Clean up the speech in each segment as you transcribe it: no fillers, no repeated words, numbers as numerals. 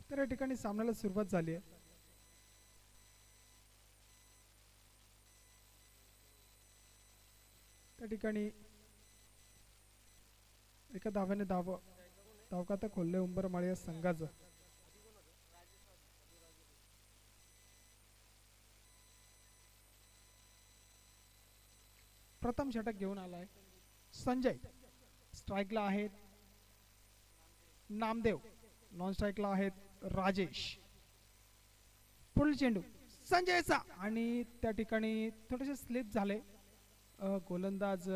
तर या ठिकाणी सामन्याला सुरुवात झाली आहे. त्या ठिकाणी एका धाव्याने धावखातं खोलले उंबरमाळी या संघाचं. प्रथम षटक घेऊन आलाय संजय. स्ट्राईकला आहेत नामदेव, नॉन स्ट्राईकला आहेत राजेश. पुढील चेंडू संजयचा आणि त्या ठिकाणी थोडेसे स्लिप झाले. गोलंदाज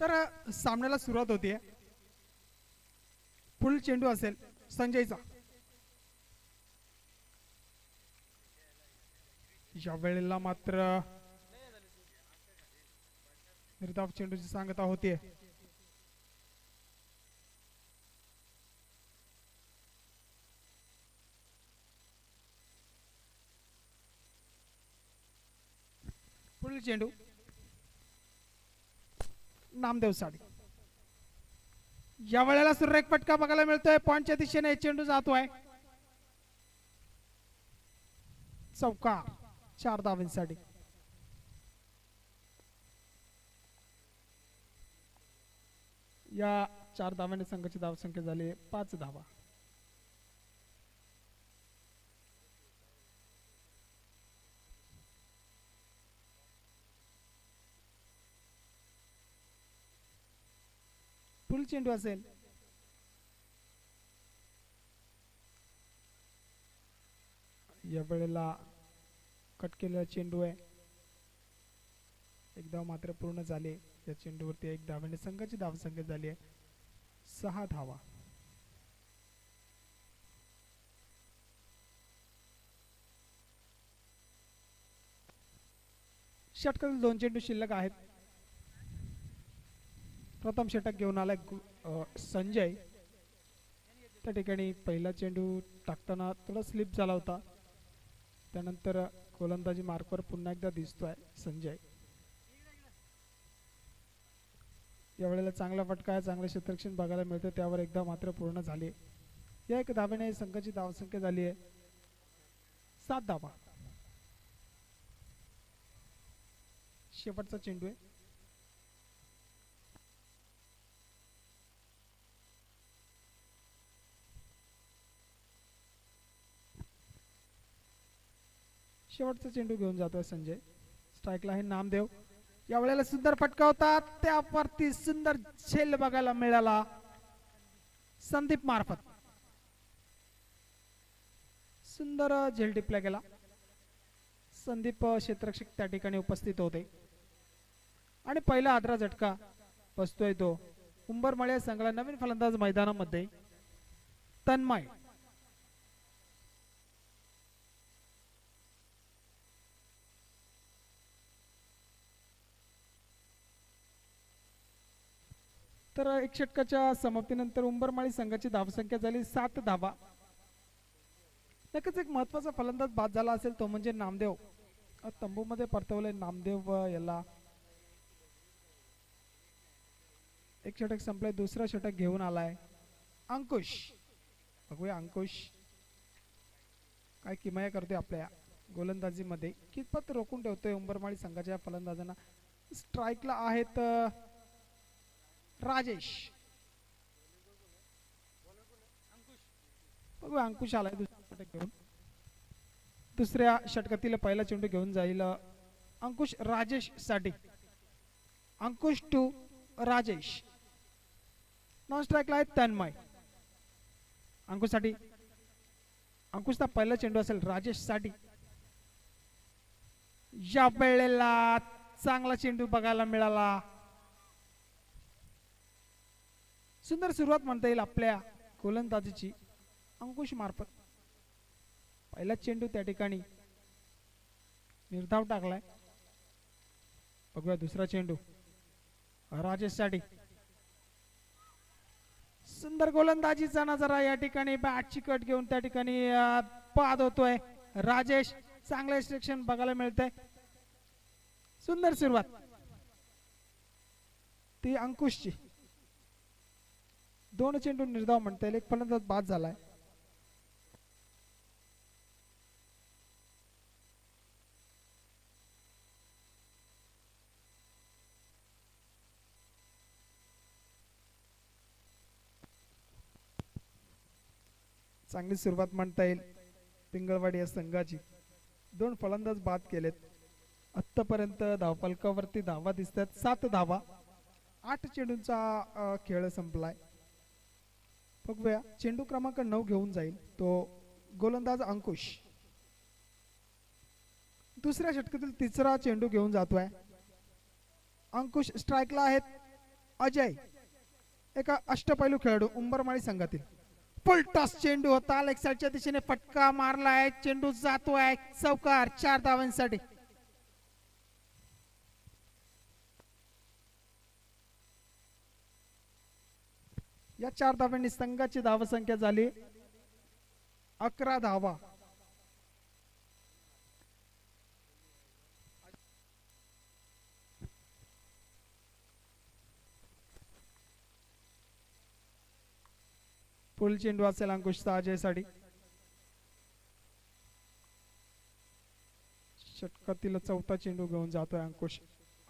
तर सामन्याला सुरुवात होतीये. पुढील चेंडू असेल संजयचा. या वेळेला मात्र निर्धाव चेंडूची सांगता होतीये. पुढील चेंडू नामदेव साडी. या वेळेला सुरेख फटका बघायला मिळतोय. पॉइंटच्या दिशेने चेंडू जातोय. चौकार 4 धावांसाठी. या 4 धावांनी संघाची धावसंख्या झाली 5 धावा. पुढील चेंडू असेल या वेळेला कट केलेला चेंडू आहे. एक धाव मात्र पूर्ण झाले. या चेंडूवरती 1 धावाने संघाची धावसंख्या झाली आहे 6 धावा. षटकातील 2 चेंडू शिल्लक आहेत. प्रथम षटक घेऊन आलाय संजय. त्या ठिकाणी पहिला चेंडू टाकताना थोडा स्लिप झाला होता. त्यानंतर गोलंदाजी मार्कवर पुन्हा एकदा दिसतोय संजय. या वेळेला चांगला फटका आहे. चांगले क्षेत्ररक्षण बघायला मिळते. त्यावर एकदा मात्र पूर्ण झाले. या 1 धावेने संघाची धावसंख्या झाली आहे 7 धावा. शेवटचा चेंडू आहे. शेवटचा चेंडू घेऊन जातोय संजय. स्ट्राइकला आहे नामदेव. या वेळेला सुंदर फटका होता. त्यावरती सुंदर झेल बघायला मिळाला संदीप मार्फत. सुंदर झेल टिपला गेला. संदीप क्षेत्ररक्षक त्या ठिकाणी उपस्थित होते आणि पहिला आदरा झटका बसतोय तो उंबरमाळी संघाला. नवीन फलंदाज मैदानामध्ये तन्मय. तर 1 षटकाच्या समाप्तीनंतर उंबरमाळी संघाची धावसंख्या झाली 7 धावा. नक्कीच एक महत्वाचा फलंदाज बाद झाला असेल तो म्हणजे नामदेव. तंबूमध्ये परतवले नामदेव याला. 1 षटक संपले. दुसरा षटक घेऊन आलाय अंकुश. बघूया अंकुश काय किमया करतोय आपल्या गोलंदाजीमध्ये. कितपत रोखून ठेवतोय उंबरमाळी संघाच्या फलंदाजांना. स्ट्राइकला आहेत राजेश. बघूया अंकुश आलाय दुसरा षटक घेऊन. दुसऱ्या षटकातील पहिला चेंडू घेऊन जाईल अंकुश राजेश साठी. अंकुश टू राजेश. नॉन स्ट्राइकला आहे तन्मय. अंकुश साठी. अंकुशचा पहिला चेंडू असेल राजेश साठी. या वेळेला चांगला चेंडू बघायला मिळाला. सुंदर सुरुवात म्हणता येईल आपल्या गोलंदाजीची अंकुश मार्फत. पहिला चेंडू त्या ठिकाणी निर्धाव टाकलाय. बघूया दुसरा चेंडू राजेश साठी. सुंदर गोलंदाजीचा नजारा या ठिकाणी. बॅटची कट घेऊन त्या ठिकाणी बाद होतोय राजेश. चांगले सेक्शन बघायला मिळतंय. सुंदर सुरुवात ती अंकुशची. 2 चेंडू निर्धाव म्हणता येईल. 1 फलंदाज बाद झालाय. चांगली सुरुवात म्हणता येईल पिंगळवाडी या संघाची. 2 फलंदाज बाद केलेत. आतापर्यंत धावफलकावरती धावा दिसतात 7 धावा. 8 चेंडूंचा खेळ संपलाय. बघूया चेंडू क्रमांक 9 घेऊन जाईल तो गोलंदाज अंकुश. दुसऱ्या षटकातील 3रा चेंडू घेऊन जातोय अंकुश. स्ट्राइकला आहेत अजय एका अष्टपैलू खेळाडू उंबरमाळी संघातील. फुल टॉस चेंडू होता, लेग साईडच्या दिशेने फटका मारलाय, चेंडू जातोय चौकार 4 धावांसाठी. या 4 धावांनी संघाची धावसंख्या झाली 11 धावा. फुल चेंडू असेल अंकुशचा अजयसाठी. षटकातील चौथा चेंडू घेऊन जातोय अंकुश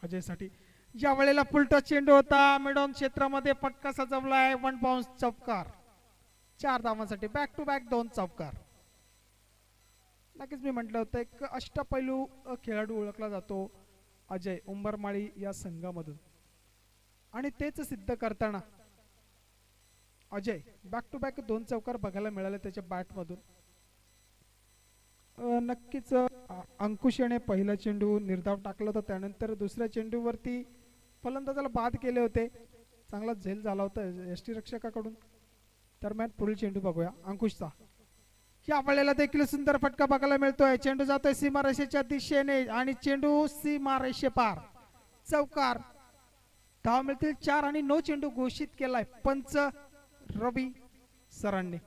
अजयसाठी. या वेळेला फुलटॉस चेंडू होता, मिडॉन क्षेत्रामध्ये फटका सजवलाय, 1 बाउन्स चौकार 4 धावांसाठी. बॅक टू बॅक 2 चौकार. नक्कीच मी म्हटलं होतं एक अष्टपैलू खेळाडू ओळखला जातो अजय उंबरमाळी या संघामधून, आणि तेच सिद्ध करताना अजय बॅक टू बॅक 2 चौकार बघायला मिळाले त्याच्या बॅट मधून. नक्कीच अंकुश याने पहिला चेंडू निर्धाव टाकला होता, त्यानंतर दुसऱ्या चेंडूवरती फलंदाजाला बाद केले होते. चांगला झेल झाला होता यष्टीरक्षकाकडून. दरम्यान पुढील चेंडू बघूया अंकुशचा. या वेळेला देखील सुंदर फटका बघायला मिळतोय. चेंडू जातोय सीमारेषेच्या दिशेने आणि चेंडू सीमारेषे पार चौकार. धाव मिळतील 4 आणि 9 चेंडू घोषित केलाय पंच रवी सरांनी.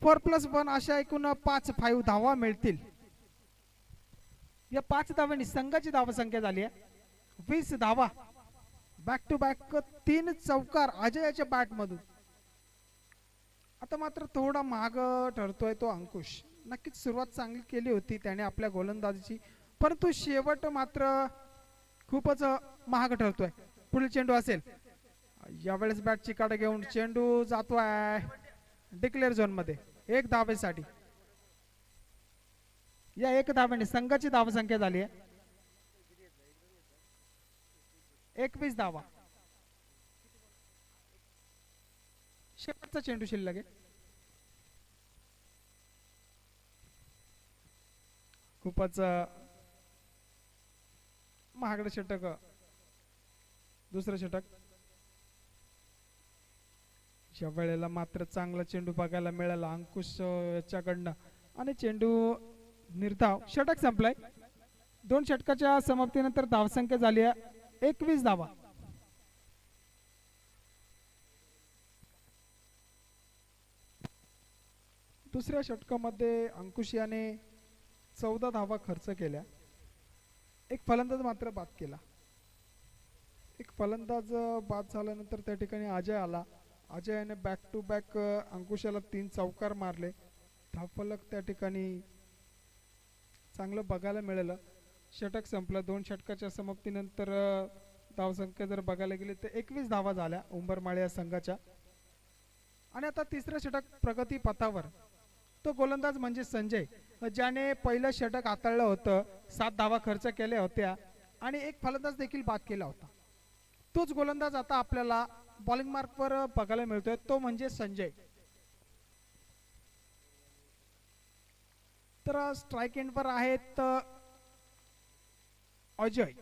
4+1 अशा एकूण 5 धावा मिळतील. या 5 धावांनी संघाची धावसंख्या झाली आहे 20 धावा. बॅक टू बॅक 3 चौकार अजयाच्या बॅट मधून. आता मात्र थोडा महाग ठरतोय तो अंकुश. नक्कीच सुरुवात चांगली केली होती त्याने आपल्या गोलंदाजीची, परंतु शेवट मात्र खूपच महाग ठरतोय. पुढील चेंडू असेल, यावेळेस बॅट चिकाट घेऊन चेंडू जातोय डिक्लेअर झोन मध्ये 1 धावेसाठी. या 1 धावेने संघाची धावसंख्या झाली आहे 21 धावा. शेवटचा चेंडू शिल्लक आहे. खूपच महागडं षटक, दुसरं षटक. या वेळेला मात्र चांगला चेंडू बघायला मिळाला अंकुश याच्याकडनं आणि चेंडू निर्धाव. षटक संपलाय. 2 षटकाच्या समाप्तीनंतर धावसंख्या झाली आहे 21 धावा. दुसऱ्या षटकामध्ये अंकुश याने 14 धावा खर्च केल्या. एक फलंदाज मात्र बाद केला. एक फलंदाज बाद झाल्यानंतर त्या ठिकाणी अजय आला. अजयने बॅक टू बॅक अंकुशाला 3 चौकार मारले. धावफलक त्या ठिकाणी चांगलं बघायला मिळालं. षटक संपलं. 2 षटकाच्या समाप्तीनंतर धावसंख्या जर बघायला गेली तर 21 धावा झाल्या उंबरमाळी या संघाच्या. आणि आता तिसरं षटक प्रगती पथावर. तो गोलंदाज म्हणजे संजय, ज्याने पहिलं षटक हाताळलं होतं. 7 धावा खर्च केल्या होत्या आणि एक फलंदाज देखील बाद केला होता. तोच गोलंदाज आता आपल्याला बॉलिंग मार्कवर बघायला मिळतोय, तो म्हणजे संजय. तर स्ट्राइक एंडवर आहेत अजय.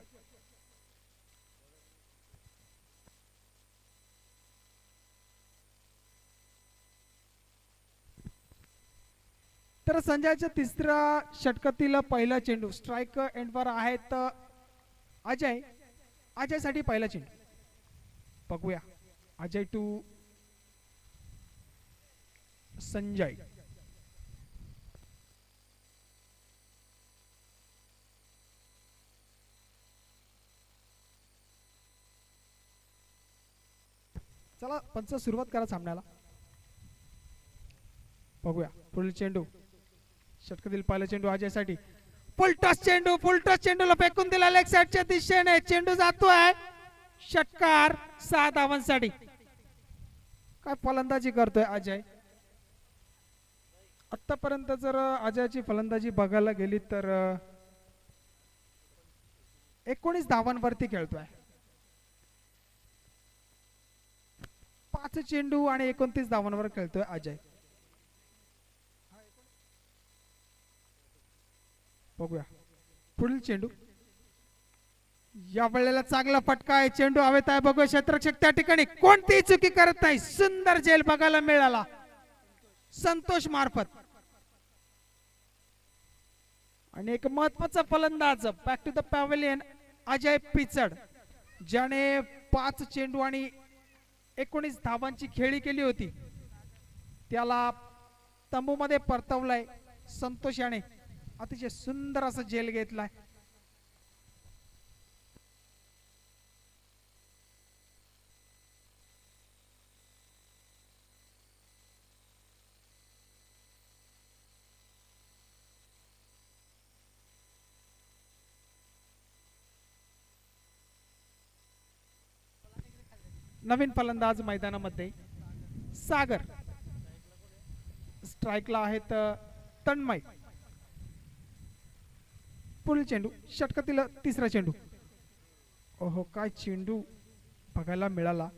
तर संजयच्या तिसऱ्या षटकातील पहिला चेंडू. स्ट्राइक एंडवर आहेत अजय. अजयसाठी पहिला चेंडू बघूया. अजय टू संजय. चला पंच सुरुवात करा सामन्याला. बघूया पुढील चेंडू. षटकातील पहिला चेंडू अजयसाठी. फुल टॉस चेंडू. फुल टॉस चेंडूला फेकून दिला लेग साइडच्या दिशेने. चेंडू जातोय षटकार 6 धावांसाठी. काय फलंदाजी करतोय अजय. आतापर्यंत जर अजयची फलंदाजी बघायला गेली तर 19 धावांवरती खेळतोय. 5 चेंडू आणि 29 धावांवर खेळतोय अजय. बघूया पुढील चेंडू. या वेळेला चांगला फटका आहे, चेंडू हवेत आहे, बघू क्षेत्ररक्षक त्या ठिकाणी कोणतीही चुकी करत नाही, सुंदर झेल बघायला मिळाला संतोष मार्फत. आणि एक महत्वाचा फलंदाज back to the pavilion Ajay Pichad, ज्याने 5 चेंडू आणि 19 धावांची खेळी केली होती, त्याला तंबूमध्ये परतवलाय. संतोष याने अतिशय सुंदर असं झेल घेतलाय. नवीन फलंदाज मैदानामध्ये सागर, स्ट्राइकला आहेत तन्मय. पुढील चेंडू षटकातील तिसरा चेंडू. ओहो, काय चेंडू बघायला मिळाला.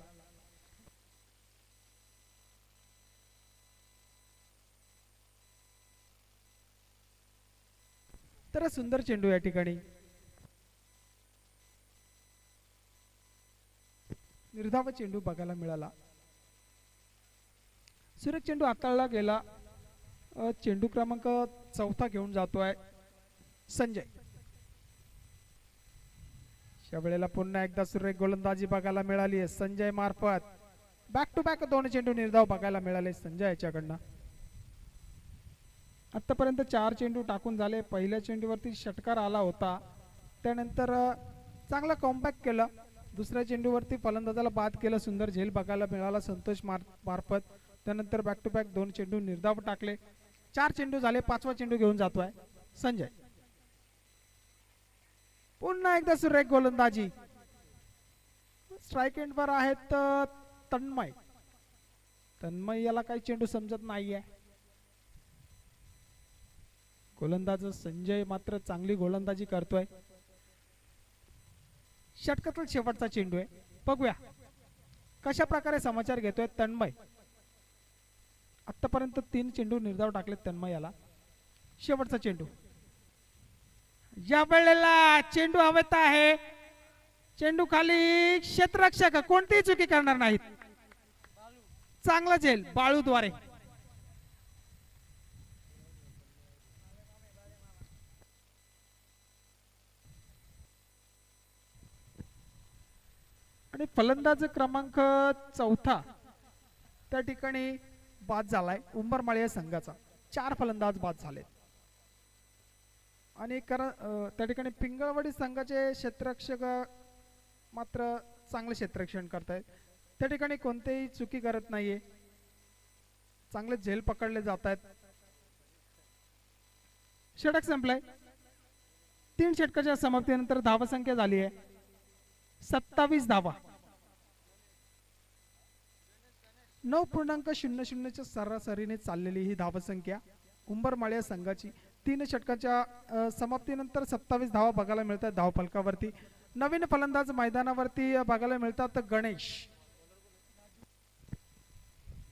तर सुंदर चेंडू या ठिकाणी निर्धाव चेंडू बघायला मिळाला. सुरेख चेंडू हाताळला गेला. चेंडू क्रमांक 4 घेऊन जातोय संजय. या वेळेला पुन्हा एकदा सुरेख गोलंदाजी बघायला मिळाली आहे संजय मार्फत. बॅक टू बॅक 2 चेंडू निर्धाव बघायला मिळाले संजय याच्याकडनं. आतापर्यंत 4 चेंडू टाकून झाले. पहिल्या चेंडूवरती षटकार आला होता, त्यानंतर चांगला कॉम्बॅक केलं. दुसऱ्या चेंडूवरती फलंदाजाला बाद केलं, सुंदर झेल बघायला मिळाला संतोष मार्फत. त्यानंतर बॅक टू बॅक 2 चेंडू निर्धाव टाकले. 4 चेंडू झाले. 5वा चेंडू घेऊन जातोय संजय. पुन्हा एकदा सुरेख गोलंदाजी. स्ट्राइक एंडवर आहेत तन्मय. तन्मय याला काही चेंडू समजत नाहीये. गोलंदाज संजय मात्र चांगली गोलंदाजी करतोय. षटकातील शेवटचा चेंडू आहे, बघूया कशा प्रकारे समाचार घेतोय तन्मय. आतापर्यंत 3 चेंडू निर्धाव टाकले तन्मय याला. शेवटचा चेंडू. या वेळेला चेंडू हवेत आहे, चेंडू खाली. क्षेत्ररक्षक कोणतीही चुकी करणार नाहीत. चांगला झेल बाळूद्वारे. आणि फलंदाज क्रमांक 4 त्या ठिकाणी बाद झालाय उंबरमाळी संघाचा. 4 फलंदाज बाद झाले. आणि त्या ठिकाणी पिंगळवाडी संघाचे क्षेत्ररक्षक मात्र चांगले क्षेत्ररक्षण करतायत. त्या ठिकाणी कोणतेही चुकी करत नाहीये, चांगले झेल पकडले जात आहेत. षटक संपलाय. 3 षटकाच्या समाप्तीनंतर धावसंख्या झाली आहे 27 धावा. 9.00 च्या सरासरीने चाललेली ही धावसंख्या उंबरमाळी संघाची. 3 षटकाच्या समाप्तीनंतर 27 धावा बघायला मिळतात धावफलकावरती. नवीन फलंदाज मैदानावरती बघायला मिळतात गणेश.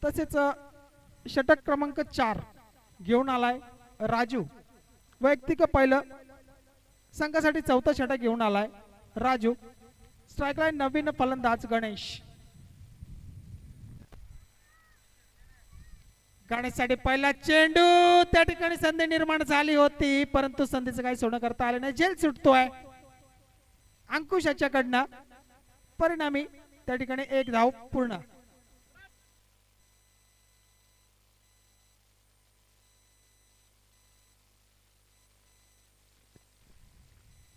तसेच षटक क्रमांक 4 घेऊन आलाय राजू. वैयक्तिक पहिलं संघासाठी 4था षटक घेऊन आलाय राजू. स्ट्राइक लाईन नवीन फलंदाज गणेश. गणेशसाठी पहिला चेंडू. त्या ठिकाणी संधी निर्माण झाली होती, परंतु संधीचं काही सोडणं करता आलं नाही. झेल सुटतोय अंकुश याच्याकडनं. परिणामी त्या ठिकाणी 1 धाव पूर्ण.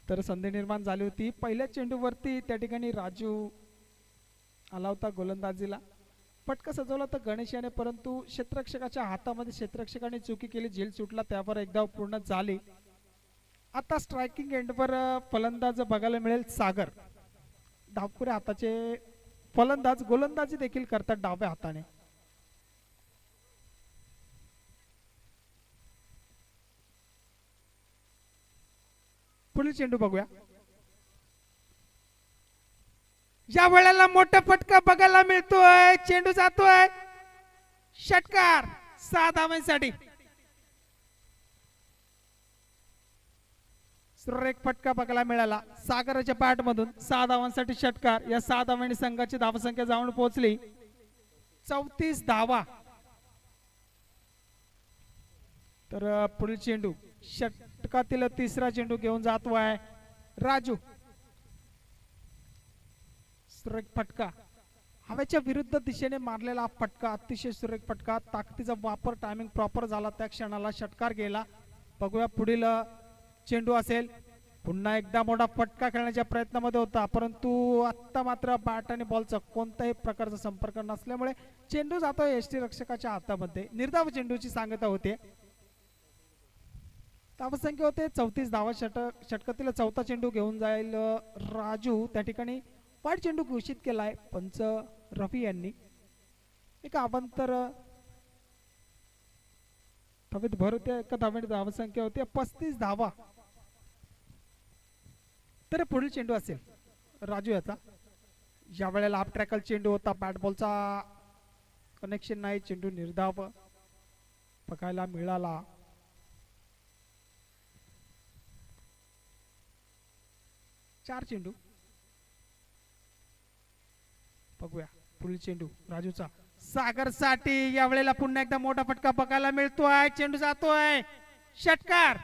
तर संधी निर्माण झाली होती. पहिल्या चेंडूवरती त्या ठिकाणी राजू आला होता गोलंदाजीला. फटका सजवला तर गणेश याने, परंतु क्षेत्ररक्षकाच्या हातामध्ये क्षेत्ररक्षकाने चुकी केली, झेल सुटला, त्यावर 1 धाव पूर्ण झाली. आता स्ट्रायकिंग एंडवर फलंदाज बघायला मिळेल सागर. डावपुऱ्या हाताचे फलंदाज गोलंदाजी देखील करतात डाव्या हाताने. पुढील चेंडू बघूया. या वेळेला मोठा फटका बघायला मिळतोय. चेंडू जातोय षटकार 6 धावांसाठी. सुरेख फटका बघायला मिळाला सागराच्या बॅट मधून 6 धावांसाठी षटकार. या 6 धावांनी संघाची धावसंख्या जाऊन पोहोचली 34 धावा. तर पुढील चेंडू षटकातील तिसरा चेंडू घेऊन जातो आहे राजू. सुरेख फटका हवेच्या विरुद्ध दिशेने मारलेला फटका अतिशय सुरेख फटका. ताकदीचा वापर टायमिंग प्रॉपर झाला त्या क्षणाला षटकार गेला. बघूया पुढील चेंडू असेल. पुन्हा एकदा मोठा फटका खेळण्याच्या प्रयत्नामध्ये होता परंतु आता मात्र बॅट आणि बॉलचा कोणत्याही प्रकारचा संपर्क नसल्यामुळे चेंडू जातो यष्टीरक्षकाच्या हातामध्ये. निर्धाव चेंडूची सांगता होते. धावसंख्या होते 34 धावा. षटकातील चौथा चेंडू घेऊन जाईल राजू. त्या ठिकाणी वाईट चेंडू घोषित केलाय पंच रफी यांनी. एक अवांतर धावेत भर होते. एका धावेने धावसंख्या होते 35 धावा. तर पुढील चेंडू असेल राजू याचा. या वेळेला हाफ ट्रॅकल चेंडू होता. बॅट बॉलचा कनेक्शन नाही. चेंडू निर्धाव बघायला मिळाला. चार चेंडू बघूया. पुढील चेंडू राजूचा सागर साठी. या वेळेला पुन्हा एकदा मोठा फटका बघायला मिळतोय. चेंडू जातोय षटकार.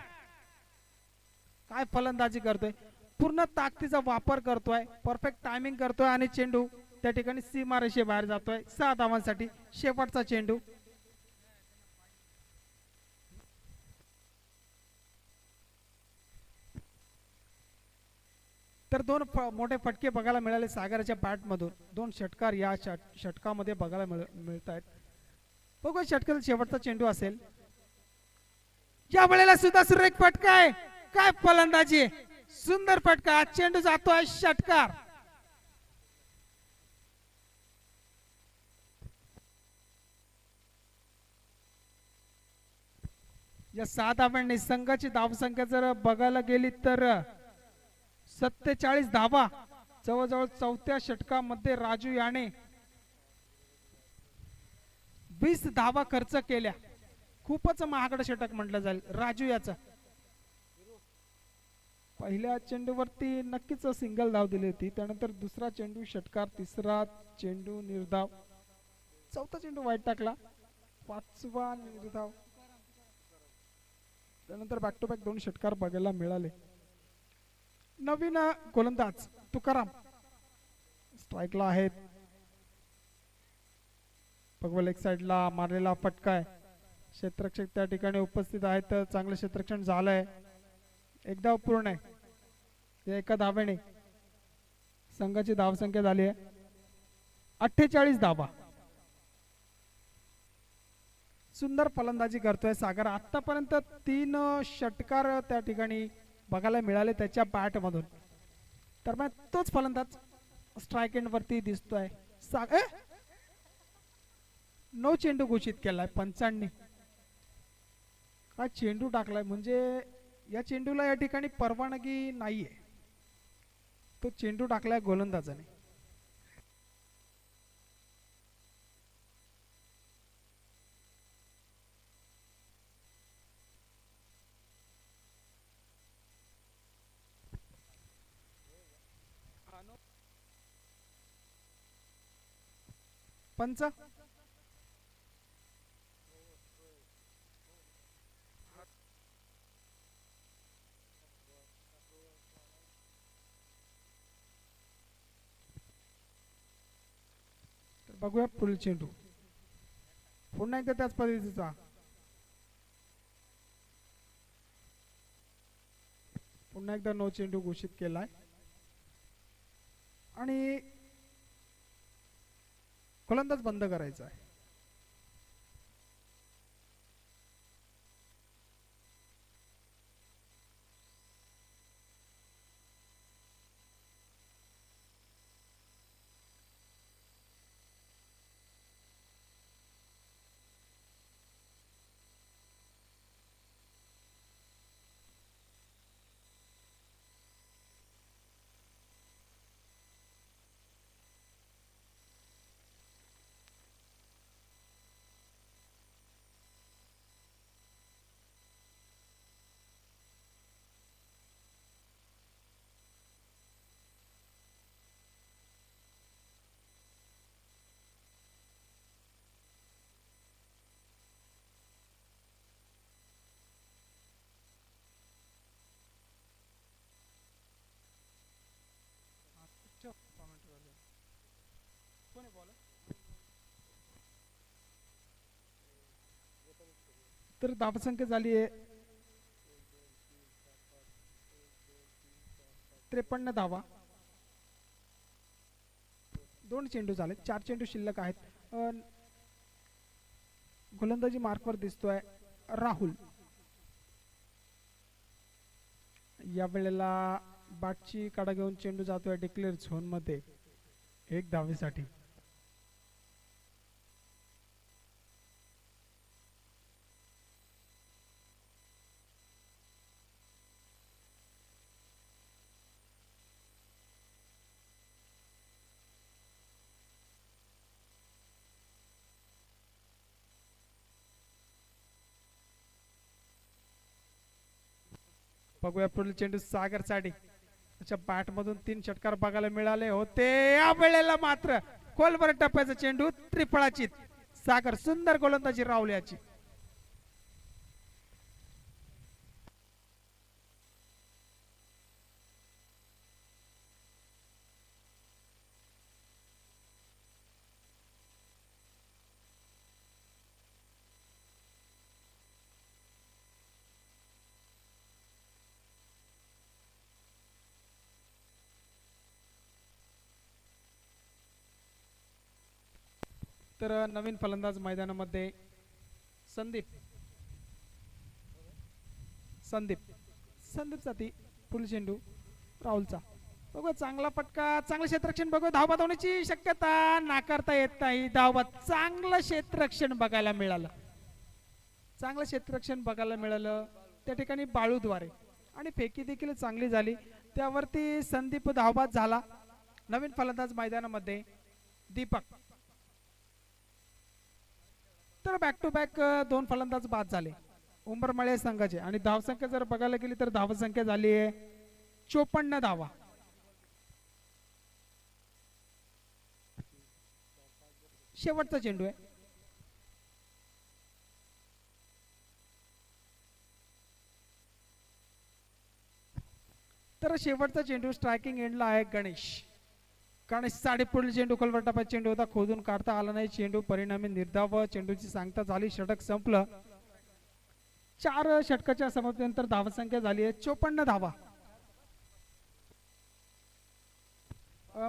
काय फलंदाजी करतोय. पूर्ण ताकदीचा वापर करतोय. परफेक्ट टायमिंग करतोय आणि चेंडू त्या ठिकाणी सीमारेषे बाहेर जातोय 6 धावांसाठी शेवटचा चेंडू. तर दोन मोठे फटके बघायला मिळाले सागराच्या बॅट मधून. 2 षटकार या षटकामध्ये बघायला मिळत आहेत. बघू षटकाचा शेवटचा चेंडू असेल. या वेळेला सुद्धा सुरेख फटका आहे. काय फलंदाजी आहे. सुंदर फटका. चेंडू जातोय षटकार. या 6 धावांनी संघाची धावसंख्या जर बघायला गेली तर 47 धावा. जवळजवळ चौथ्या षटकामध्ये राजू याने 20 धावा खर्च केल्या. खूपच महागडं षटक म्हटलं जाईल राजू याचा. पहिल्या चेंडूवरती नक्कीच सिंगल धाव दिली होती. त्यानंतर दुसरा चेंडू षटकार. तिसरा चेंडू निर्धाव. चौथा चेंडू वाईट टाकला. 5वा निर्धाव. त्यानंतर बॅक टू बॅक 2 षटकार बघायला मिळाले. नवीन गोलंदाज तुकाराम स्ट्राईकला आहेत. बघवा लेग साइडला मारलेला फटका आहे. क्षेत्ररक्षक त्या ठिकाणी उपस्थित आहेत. चांगलं क्षेत्ररक्षण झालंय. एक धाव पूर्ण आहे. एका धावेने संघाची धावसंख्या झाली आहे 48 धावा. सुंदर फलंदाजी करतोय सागर. आतापर्यंत 3 षटकार त्या ठिकाणी बघायला मिळाले त्याच्या बॅट मधून. तर मग तोच फलंदाज स्ट्राईक एंड वरती दिसतोय. 9 चेंडू घोषित केलाय पंचांनी. काय चेंडू टाकलाय. म्हणजे या चेंडूला या ठिकाणी परवानगी नाहीये. तो चेंडू टाकलाय गोलंदाजाने. पंच बघूया पुढील चेंडू. पुन्हा एकदा त्याच पद्धतीचा. पुन्हा एकदा 9 चेंडू घोषित केलाय आणि गोलंदाज बंद करायचा आहे. तर धावसंख्या झाली आहे 53 धावा. 2 चेंडू झाले, 4 चेंडू शिल्लक आहेत. गोलंदाजी मार्कवर दिसतोय राहुल. या वेळेला बॅटची काडा घेऊन चेंडू जातोय डिक्लेअर झोन मध्ये 1 धावेसाठी. बघूया पुढील चेंडू सागर साठी. त्याच्या बॅट मधून 3 षटकार बघायला मिळाले होते. या वेळेला मात्र खोलवर टप्प्याचा चेंडू त्रिफळाची. सागर सुंदर गोलंदाजी राहुल याची. तर नवीन फलंदाज मैदानामध्ये संदीप संदीप संदीप साठी पुढील चेंडू राहुलचा. बघू चांगला फटका, चांगलं क्षेत्ररक्षण. बघू धावबाद होण्याची शक्यता नाकारता येत नाही. धावबाद, चांगलं क्षेत्ररक्षण बघायला मिळालं. चांगलं क्षेत्ररक्षण बघायला मिळालं त्या ठिकाणी बाळूद्वारे. आणि फेकी देखील चांगली झाली. त्यावरती संदीप धावबाद झाला. नवीन फलंदाज मैदानामध्ये दीपक. तर बॅक टू बॅक 2 फलंदाज बाद झाले उंबरमाळे संघाचे. आणि धावसंख्या जर बघायला गेली तर धावसंख्या झाली आहे 54 धावा. शेवटचा चेंडू आहे. तर शेवटचा चेंडू स्ट्रायकिंग एंडला आहे गणेश. गणेश साठी पुढील चेंडू खोलवर टप्प्यात चेंडू होता, खोदून काढता आला नाही चेंडू. परिणामी निर्धाव. चेंडूची सांगता झाली, षटक संपलं. 4 षटकाच्या समाप्तीनंतर धावसंख्या झाली आहे 54 धावा.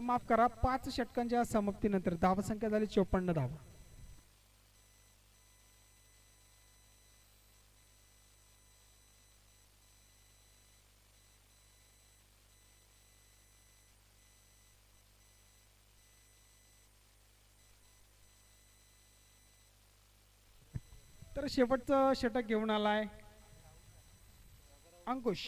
माफ करा, 5 षटकांच्या समाप्तीनंतर धावसंख्या झाली 54 धावा. तर शेवटचं षटक घेऊन आलाय अंकुश.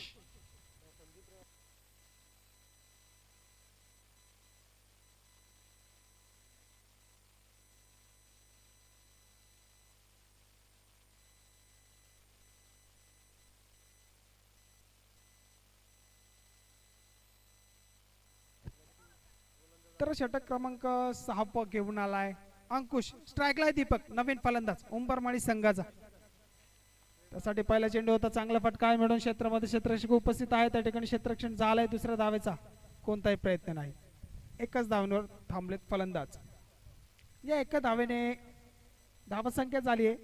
तर षटक क्रमांक 6 घेऊन आलाय अंकुश. स्ट्राईकला आहे दीपक, नवीन फलंदाज उंबरमाळी संघाचा. त्यासाठी पहिला चेंडू होता, चांगला फटका मिळून क्षेत्रामध्ये क्षेत्ररक्षक उपस्थित आहे. त्या ठिकाणी क्षेत्ररक्षण झालंय. दुसऱ्या धावेचा कोणताही प्रयत्न नाही. 1च धावेवर थांबलेत फलंदाज. या 1 धावेने धावसंख्या झाली आहे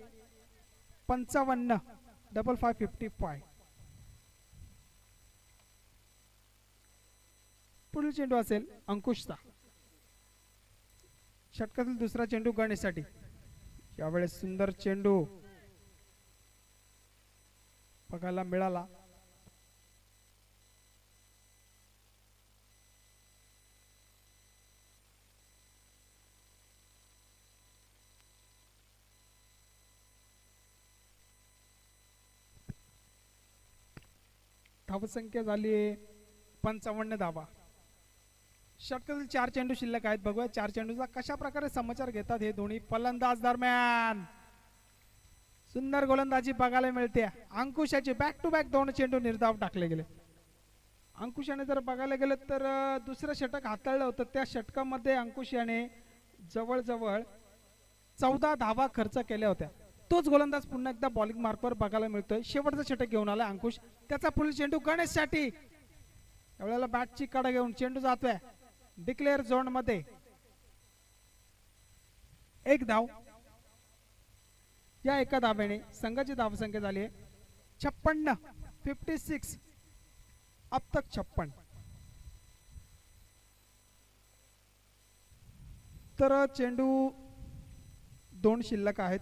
55. 5555. पुढील चेंडू असेल अंकुशचा. षटकातील दुसरा चेंडू गणेशसाठी. यावेळेस सुंदर चेंडू बघायला मिळाला. धावसंख्या झाली 55 धावा. षटकातील 4 चेंडू शिल्लक आहेत. बघूया 4 चेंडूचा कशा प्रकारे समाचार घेतात हे दोन्ही फलंदाज दरम्यान. सुंदर गोलंदाजी बघायला मिळते अंकुशाची. बॅक टू बॅक 2 चेंडू निर्धाव टाकले गेले. अंकुशाने जर बघायला गेलं तर दुसरं षटक हाताळलं होतं. त्या षटकामध्ये अंकुशाने जवळजवळ 14 धावा खर्च केल्या होत्या. तोच गोलंदाज पुन्हा एकदा बॉलिंग मार्कवर बघायला मिळतोय. शेवटचा षटक घेऊन आला अंकुश. त्याचा पुढील चेंडू गणेशसाठी. त्यावेळेला बॅटची कडा घेऊन चेंडू जातोय डिक्लेअर झोन मध्ये. 1 धाव. या एका धाब्याने संघाची धावसंख्या झाली आहे 56 56 अब तक 56. तर चेंडू 2 शिल्लक आहेत.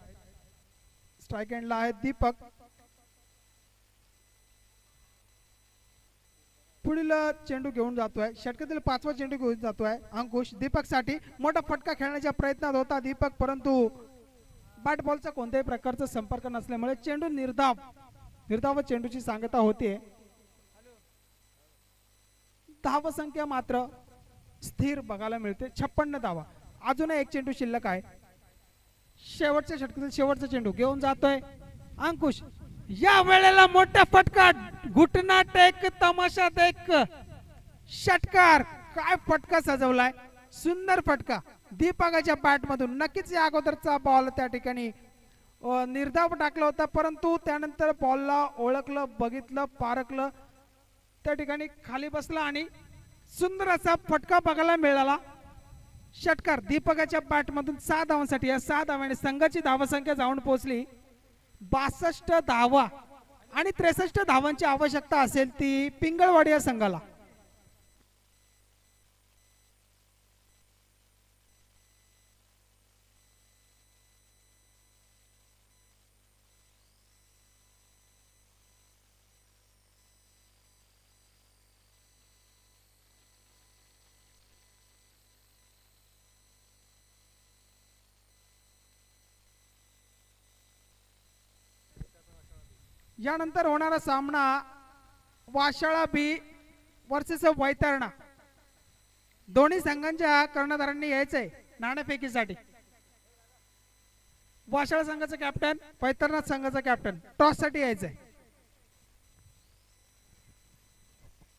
स्ट्राइक एंडला आहे दीपक. पुढील चेंडू घेऊन जातोय, षटकातील 5वा चेंडू घेऊन जातोय अंकुश. दीपक साठी मोठा फटका खेळण्याच्या प्रयत्नात होता दीपक, परंतु बॅट बॉलचा कोणत्याही प्रकारचा संपर्क नसल्यामुळे चेंडू निर्धाव चेंडूची सांगता होते. धाव संख्या मात्र स्थिर बघायला मिळते 56 धावा. अजून एक चेंडू शिल्लक आहे. शेवटच्या षटकातील शेवटचा चेंडू घेऊन जातोय अंकुश. या वेळेला मोठा फटका, घुटना टेक, तमाशा देख, षटकार. काय फटका सजवलाय, सुंदर फटका दीपकाच्या बॅट मधून. नक्कीच या अगोदरचा बॉल त्या ठिकाणी निर्धाव टाकला होता, परंतु त्यानंतर बॉलला ओळखलं, बघितलं, पारखलं, त्या ठिकाणी खाली बसला आणि सुंदर असा फटका बघायला मिळाला. षटकार दीपकाच्या बॅट मधून 6 धावांसाठी. या 6 धावांनी संघाची धावसंख्या जाऊन पोहोचली 62 धावा आणि 63 धावांची आवश्यकता असेल ती पिंगळवाडी या संघाला. यानंतर होणारा सामना वाशाळा बी वर्सेस वैतरणा. दोन्ही संघांच्या कर्णधारांनी यायचंय नाणेफेकीसाठी. वाशाळा संघाचा कॅप्टन, वैतरणा संघाचा कॅप्टन टॉस साठी यायचंय.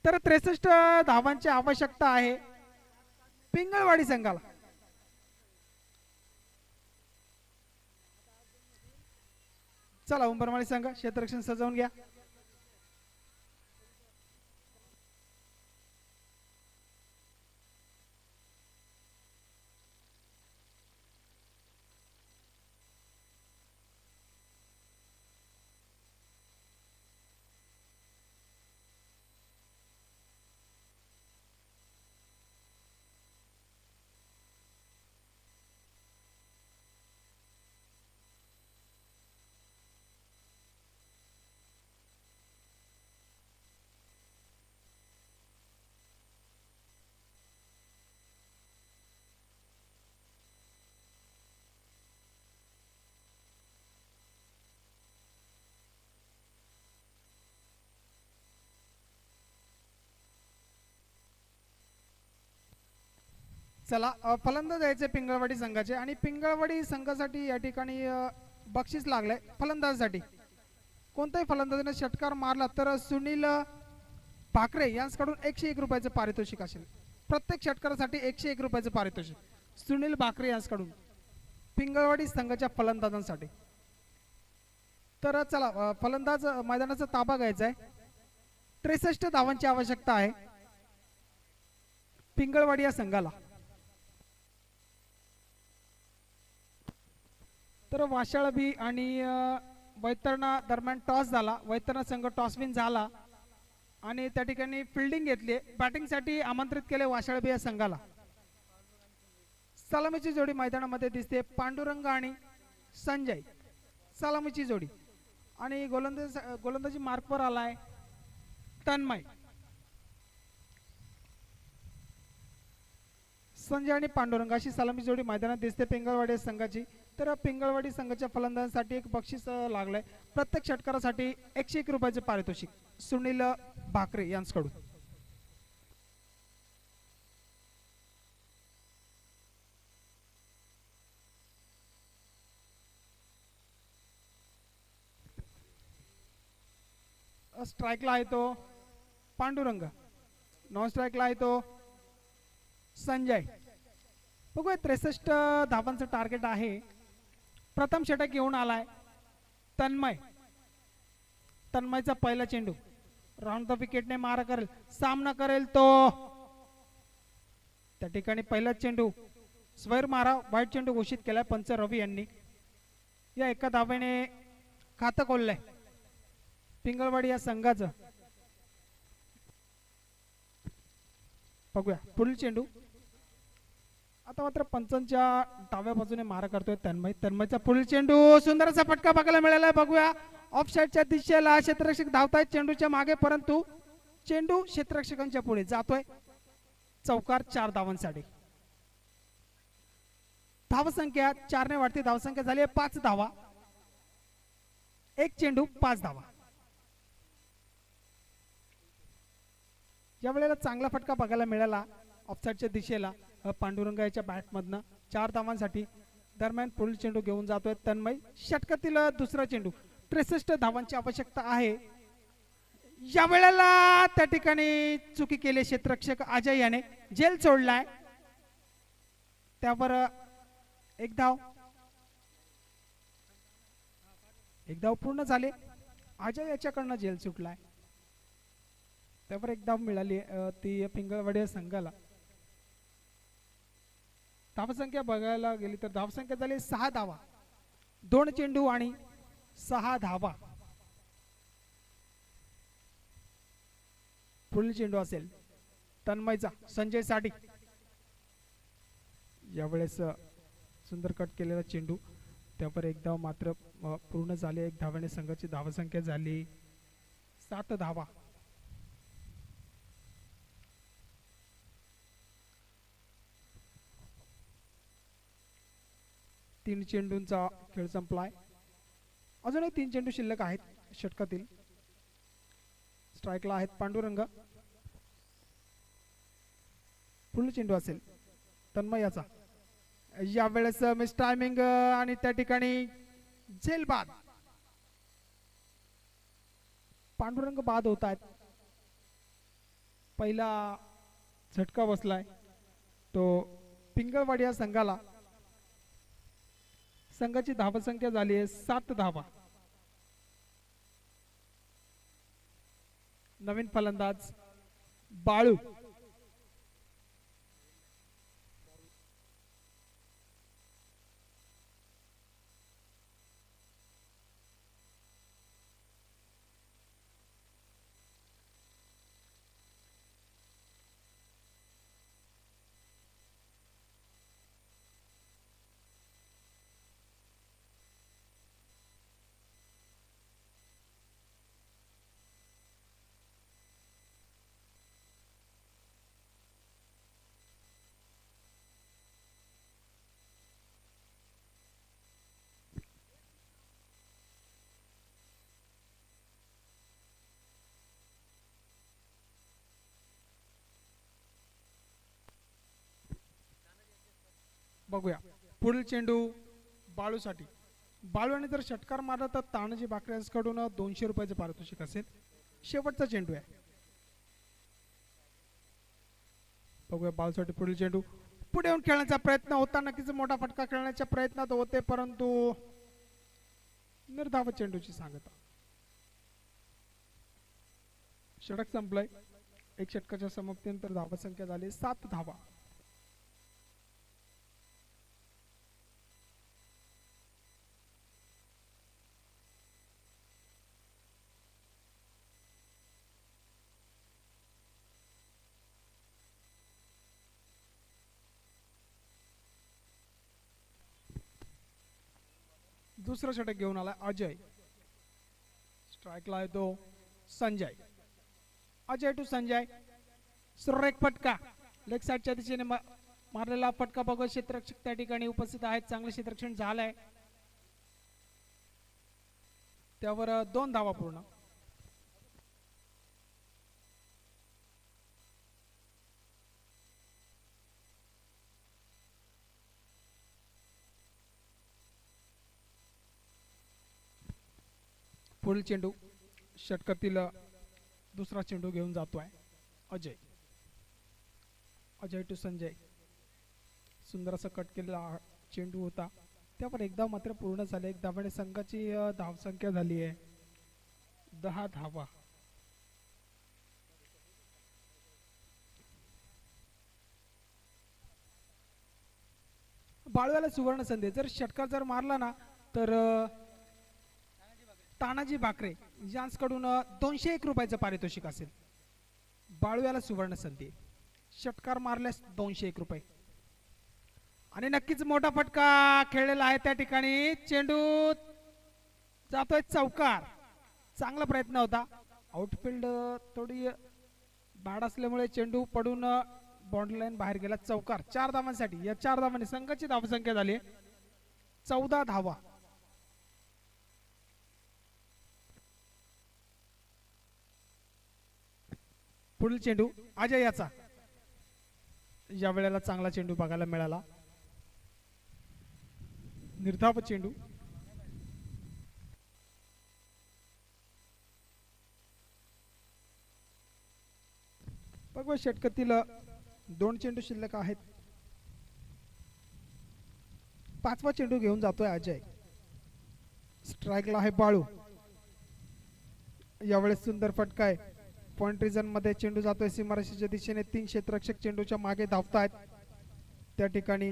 तर 63 धावांची आवश्यकता आहे पिंगळवाडी संघाला. चला उंबरमाळी संघ क्षेत्ररक्षण सजवून घ्या. चला फलंदाज यायचे पिंगळवाडी संघाचे आणि पिंगळवाडी संघासाठी या ठिकाणी बक्षीस लागलंय फलंदाजासाठी. कोणत्याही फलंदाजाने षटकार मारला तर सुनील भाकरे यांच्याकडून 101 रुपयाचे पारितोषिक असेल. प्रत्येक षटकारासाठी 101 रुपयाचे पारितोषिक सुनील भाकरे यांच्याकडून पिंगळवाडी संघाच्या फलंदाजांसाठी. तर चला फलंदाज मैदानाचा ताबा घ्यायचा आहे. 63 धावांची आवश्यकता आहे पिंगळवाडी या संघाला. तर वाशाळा बी आणि वैतरणा दरम्यान टॉस झाला. वैतरणा संघ टॉस विन झाला आणि त्या ठिकाणी फिल्डिंग घेतली. बॅटिंगसाठी आमंत्रित केले वाशाळा बी या संघाला. सलामीची जोडी मैदानामध्ये दिसते पांडुरंग आणि संजय. सलामीची जोडी आणि गोलंदाजी मार्कवर आलाय तन्मय. संजय आणि पांडुरंग अशी सलामी जोडी मैदानात दिसते पिंगळवाडी संघाची. तर पिंगळवाडी संघाच्या फलंदाजांसाठी एक बक्षीस लागलंय. प्रत्येक षटकारासाठी 101 रुपयाचे पारितोषिक सुनील भाकरे यांच्याकडून. स्ट्राइकला आहे तो पांडुरंग, नॉन स्ट्राइकला आहे तो संजय. बघूया 63 धावांचं टार्गेट आहे. प्रथम षटक घेऊन आलाय तन्मय. तन्मयचा पहिला चेंडू राऊंड द विकेटने मारा करेल, सामना करेल तो. त्या ठिकाणी पहिला चेंडू स्वैर मारा वाईट चेंडू घोषित केलाय पंच रवी यांनी. या एका धावेने खातं खोललंय पिंगळवाडी या संघाचं. बघूया पुढील चेंडू. आता मात्र पंचांच्या डाव्या बाजूने मारा करतोय तन्मय. तन्मयचा पुढील चेंडू सुंदर असा फटका बघायला मिळाला. बघूया ऑफसाईडच्या दिशेला क्षेत्ररक्षक धावतायत चेंडूच्या मागे, परंतु चेंडू क्षेत्ररक्षकांच्या पुढे जातोय. चौकार 4 धावांसाठी. धावसंख्या 4 ने वाढते. धावसंख्या झाली आहे 5 धावा. एक चेंडू 5 धावा. या वेळेला चांगला फटका बघायला मिळाला ऑफसाईडच्या दिशेला पांडुरंग याच्या बॅटमधनं 4 धावांसाठी. दरम्यान पुढील चेंडू घेऊन जातोय तन्मय. षटकातील दुसरा चेंडू. 63 धावांची आवश्यकता आहे. या वेळेला त्या ठिकाणी चुकी केली क्षेत्ररक्षक अजय याने. झेल सोडलाय. त्यावर एक धाव पूर्ण झाले. अजय याच्याकडनं झेल सुटलाय. त्यावर एक धाव मिळाली ती पिंगळवाडी संघाला. धावसंख्या बघायला गेली तर धावसंख्या झाली 6 धावा. 2 चेंडू आणि 6 धावा. पुढील चेंडू असेल तन्मयचा संजय साठी. यावेळेस सुंदर कट केलेला चेंडू. त्यावर एक धाव मात्र पूर्ण झाले. एक धावाने संघाची धावसंख्या झाली 7 धावा. तीन चेंडूंचा खेळ संपलाय. अजूनही 3 चेंडू शिल्लक आहेत षटकातील. स्ट्राईकला आहेत पांडुरंग. पुढील चेंडू असेल तन्मयाचा. यावेळेस मिस टायमिंग आणि त्या ठिकाणी झेल बाद. पांडुरंग बाद होत आहेत. पहिला झटका बसलाय तो पिंगळवाडी या संघाला. संघाची धावसंख्या झाली आहे 7 धावा. नवीन फलंदाज बाळू. बघूया पुढील चेंडू बाळूसाठी. बाळूने जर षटकार मारला तर तानाजी बाकऱ्यांकडून 200 रुपयाचे पारितोषिक असेल. शेवटचा चेंडू आहे. बघूया बाळूसाठी पुढील चेंडू. पुढे येऊन खेळण्याचा प्रयत्न होता. नक्कीच मोठा फटका खेळण्याच्या प्रयत्नात होते, परंतु निर्धाव चेंडूची सांगता. षटक संपलंय. एक षटकाच्या समाप्तीनंतर धावसंख्या झाली 7 धावा. दुसरा षटक घेऊन आला अजय. स्ट्राईकला आहे तो संजय. अजय टू संजय. सुरेख फटका लेग साइडच्या दिशेने मारलेला फटका बघत क्षेत्ररक्षक त्या ठिकाणी उपस्थित आहेत. चांगले क्षेत्ररक्षण झालंय. त्यावर 2 धावा पूर्ण. पुढील चेंडू षटकातील दुसरा चेंडू घेऊन जातोय अजय. अजय टू संजय. सुंदर असा कट केलेला चेंडू होता. त्यावर एकदा मात्र पूर्ण झाले. एक धावाने संघाची धावसंख्या झाली आहे 10 धावा. बाळूला सुवर्ण संधी. जर षटकार जर मारला ना तर तानाजी भाकरे यांच्याकडून 201 रुपयाचं पारितोषिक असेल. बाळू याला सुवर्ण संधी. षटकार मारल्यास 201 रुपये. आणि नक्कीच मोठा फटका खेळलेला आहे त्या ठिकाणी. चेंडू जातोय चौकार. चांगला प्रयत्न होता. आउटफील्ड थोडी बाड असल्यामुळे चेंडू पडून बाउंड्री लाईन बाहेर गेला. चौकार 4 धावांसाठी. या 4 धावांनी संघाची धावसंख्या झाली 14 धावा. पुढील चेंडू अजय याचा. या वेळेला चांगला चेंडू बघायला मिळाला. निर्धाव चेंडू. बघा षटकातील 2 चेंडू शिल्लक आहेत. 5वा चेंडू घेऊन जातोय अजय. स्ट्राइकला आहे बाळू. यावेळेस सुंदर फटका आहे. पॉइंट रिजन मध्ये चेंडू जातोय सीमारेषेच्या दिशेने. 3 क्षेत्ररक्षक चेंडूच्या मागे धावतायत. त्या ठिकाणी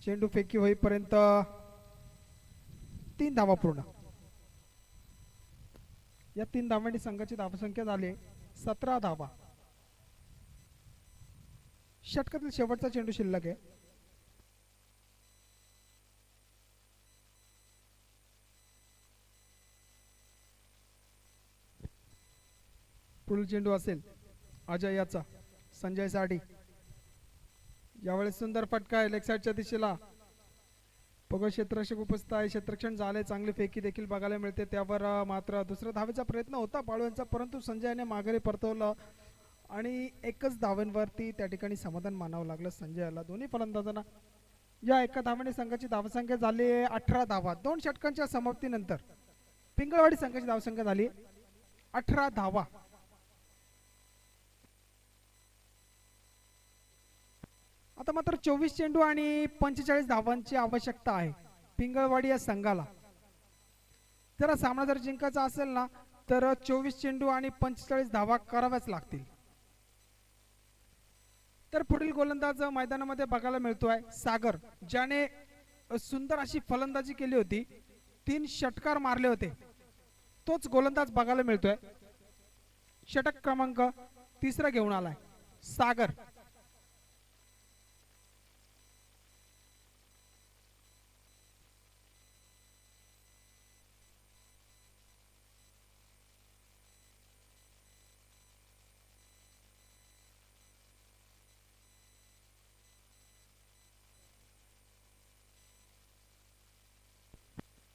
चेंडू फेकी होईपर्यंत 3 धावा पूर्ण. या 3 धावांनी संघाची धावसंख्या झाली 17 धावा. षटकातील शेवटचा चेंडू शिल्लक आहे. पुढील चेंडू असेल अजय याचा. संजय साडी. यावेळेस सुंदर फटका आहे लेग साईडच्या दिशेला. बघा क्षेत्ररक्षक उपस्थित आहे. क्षेत्ररक्षण झाले. चांगली फेकी देखील बघायला मिळते. त्यावर मात्र दुसऱ्या धावेचा प्रयत्न होता बाळू यांचा, परंतु संजयने माघारी परतवलं आणि एकच धावांवरती त्या ठिकाणी समाधान मानावं लागलं संजयला. दोन्ही फलंदाजांना या एका धावाने संघाची धावसंख्या झाली 18 धावा. 2 षटकांच्या समाप्तीनंतर पिंगळवाडी संघाची धावसंख्या झाली 18 धावा. आता मात्र 24 चेंडू आणि 45 धावांची आवश्यकता आहे पिंगळवाडी या संघाला. जर सामना जर जिंकायचा असेल ना तर 24 चेंडू आणि 45 धावा कराव्याच लागतील. तर पुढील गोलंदाज मैदानामध्ये बघायला मिळतोय सागर, ज्याने सुंदर अशी फलंदाजी केली होती. 3 षटकार मारले होते. तोच गोलंदाज बघायला मिळतोय. षटक क्रमांक 3 घेऊन आलाय सागर.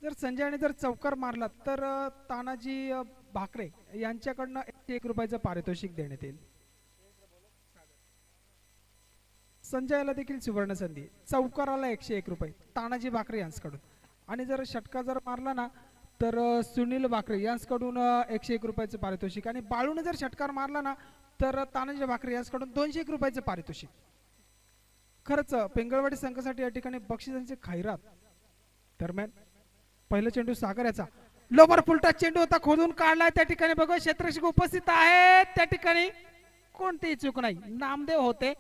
जर संजयने जर चौकार मारला तर तानाजी भाकरे यांच्याकडनं 101 रुपयाचं पारितोषिक देण्यात येईल. संजयला देखील सुवर्ण संधी. चौकाराला 101 रुपये तानाजी भाकरे यांच्याकडून. आणि जर षटका जर मारला ना तर सुनील भाकरे यांच्याकडून 101 रुपयाचं पारितोषिक. आणि बाळूने जर षटकार मारला ना तर तानाजी भाकरे यांच्याकडून 201 रुपयाचं पारितोषिक. खरंच पिंगळवाडी संघासाठी या ठिकाणी बक्षिसांचे खैरात. दरम्यान पहिला चेंडू सागर याचा. लोवर फुलटा चेंडू होता, खोदून काढलाय. त्या ठिकाणी बघा क्षेत्ररक्षक उपस्थित आहे. त्या ठिकाणी कोणतीही चूक नाही. नामदेव होते.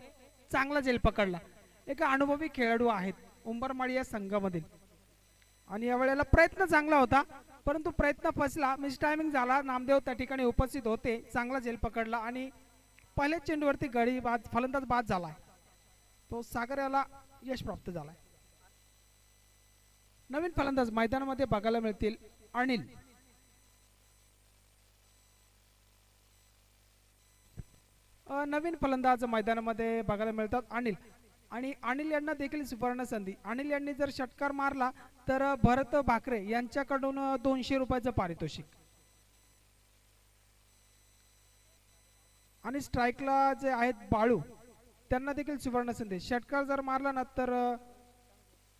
चांगला झेल पकडला. एक अनुभवी खेळाडू आहेत उंबरमाळी या संघामधील. आणि या वेळेला प्रयत्न चांगला होता, परंतु प्रयत्न फसला. मिस टायमिंग झाला. नामदेव त्या ठिकाणी उपस्थित होते. चांगला झेल पकडला आणि पहिल्याच चेंडूवरती गडी बाद फलंदाज बाद झालाय. तो सागर याला यश प्राप्त झालाय. नवीन फलंदाज मैदानामध्ये बघायला मिळतील अनिल. नवीन फलंदाज मैदानामध्ये बघायला मिळतात अनिल. आणि अनिल यांना देखील सुवर्ण संधी. अनिल यांनी जर षटकार मारला तर भरत भाकरे यांच्याकडून 200 रुपयाचं पारितोषिक. आणि स्ट्राइकला जे आहेत बाळू त्यांना देखील सुवर्ण संधी. षटकार जर मारला ना तर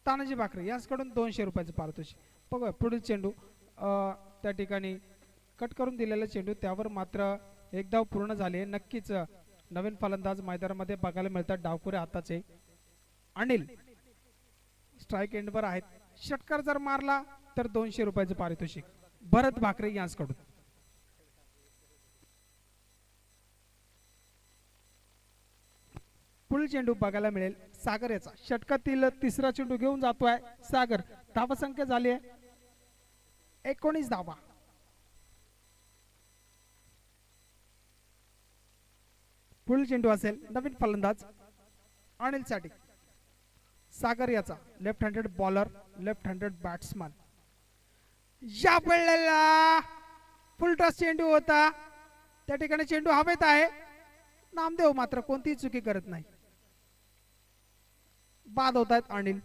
तानाजी भाकरे यांच्याकडून 200 रुपयाचं पारितोषिक. बघा पुढील चेंडू त्या ठिकाणी कट करून दिलेला चेंडू, त्यावर मात्र 1 धाव पूर्ण झाले. नक्कीच नवीन फलंदाज मैदानामध्ये बघायला मिळतात डावखुरे हाताचे. अनिल स्ट्राइक एंडवर आहेत. षटकार जर मारला तर 200 रुपयाचं पारितोषिक भरत भाकरे यांच्याकडून. पुढील चेंडू बघायला मिळेल सागर याचा. षटकातील तिसरा चेंडू घेऊन जातोय सागर. धावसंख्या झाली आहे 19 धावा. पुढील चेंडू असेल नवीन फलंदाज अनिल साठी. सागर याचा left handed bowler, left handed batsman. या वेळेला फुलटॉस चेंडू होता, त्या ठिकाणी चेंडू हवेत आहे. नामदेव मात्र कोणतीही चुकी करत नाही. बाद होत आहेत अनिल.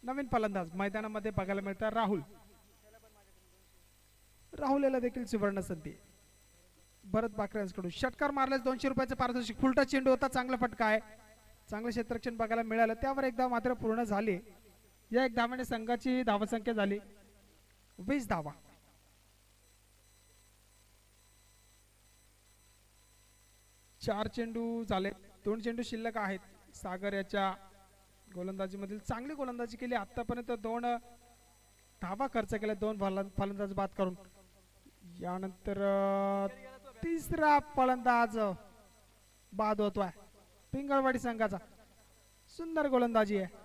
नवीन फलंदाज मैदानामध्ये बघायला मिळतात राहुल. राहुल याला देखील सुवर्ण संधी. भरत बाकऱ्यांकडून षटकार मारल्यास 200 रुपयाचे पारितोषिक. फुलटा चेंडू होता, चांगला फटका आहे, चांगले क्षेत्ररक्षण बघायला मिळालं. त्यावर एकदा मात्र पूर्ण झाली. या एक धावाने संघाची धावसंख्या झाली 20 धावा. चार चेंडू झाले, 2 चेंडू शिल्लक आहेत. सागर याच्या गोलंदाजी मधील चांगली गोलंदाजी केली आतापर्यंत. 2 धावा खर्च केल्या 2 फलंदाज बाद करून. यानंतर तिसरा फलंदाज बाद होतोय पिंगळवाडी संघाचा. सुंदर गोलंदाजी आहे.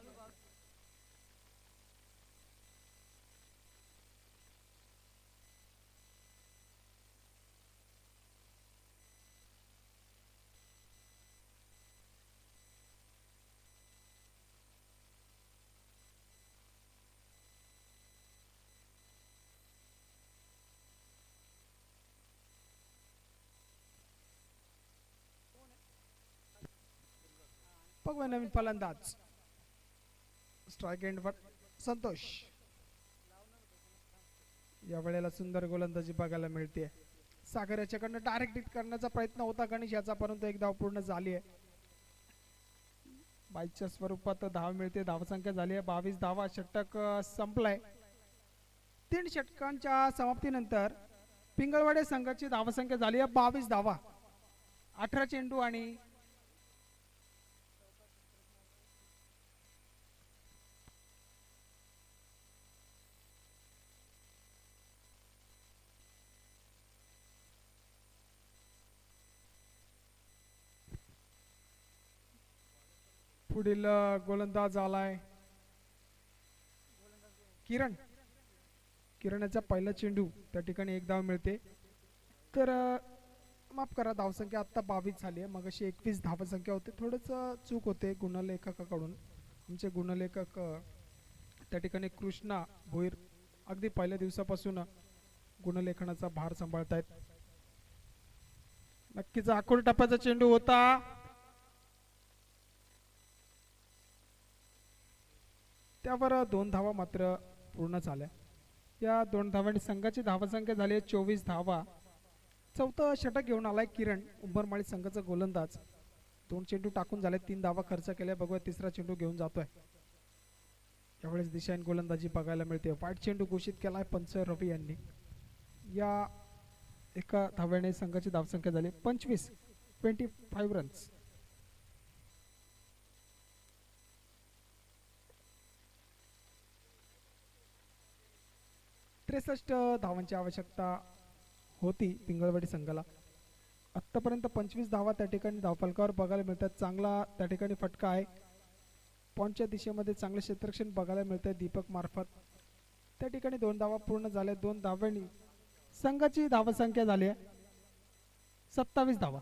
बघूया नवीन फलंदाज. स्ट्राइक एंडवर संतोष. या वेळेला सुंदर गोलंदाजी बघायला मिळते. सागर याच्याकडनं डायरेक्ट हिट करण्याचा प्रयत्न होता गणेश याचा, परंतु एक धाव पूर्ण झाली आहे. 22च्या स्वरूपात धाव मिळते. धावसंख्या झाली आहे 22 धावा. षटक संपलाय. 3 षटकांच्या समाप्तीनंतर पिंगळवाडी संघाची धावसंख्या झाली आहे 22 धावा. 18 चेंडू आणि पुढील गोलंदाज आलाय किरण. किरणाचा पहिला चेंडू त्या ठिकाणी एक धाव मिळते. तर माफ करा, धावसंख्या आता 22 झाली आहे. मग अशी 21 धावसंख्या होते. थोडंच चूक होते गुणलेखकाकडून. आमचे गुणलेखक त्या ठिकाणी कृष्णा भोईर अगदी पहिल्या दिवसापासून गुणलेखनाचा भार सांभाळतायत. नक्कीच आखूड टप्प्याचा चेंडू होता. त्यावर 2 धावा मात्र पूर्ण झाल्या. या 2 धावांनी संघाची धावसंख्या झाली 24 धावा. चौथं षटक घेऊन आलाय किरण, उंबरमाळी संघाचा गोलंदाज. 2 चेंडू टाकून झाले, 3 धावा खर्च केल्या. बघूया तिसरा चेंडू घेऊन जातोय. यावेळेस दिशाहीन गोलंदाजी बघायला मिळते. वाईट चेंडू घोषित केलाय पंच रवी यांनी. या एका धाव्याने संघाची धावसंख्या झाली 25 रन्स. त्रेसष्ट धावांची आवश्यकता होती पिंगळवाडी संघाला. आतापर्यंत 25 धावा त्या ठिकाणी धावफलकावर बघायला मिळतात. चांगला त्या ठिकाणी फटका आहे. पॉईंटच्या दिशेमध्ये चांगले क्षेत्ररक्षण बघायला मिळतंय दीपक मार्फत. त्या ठिकाणी 2 धावा पूर्ण झाल्या. 2 धावांनी संघाची धावसंख्या झाली आहे 27 धावा.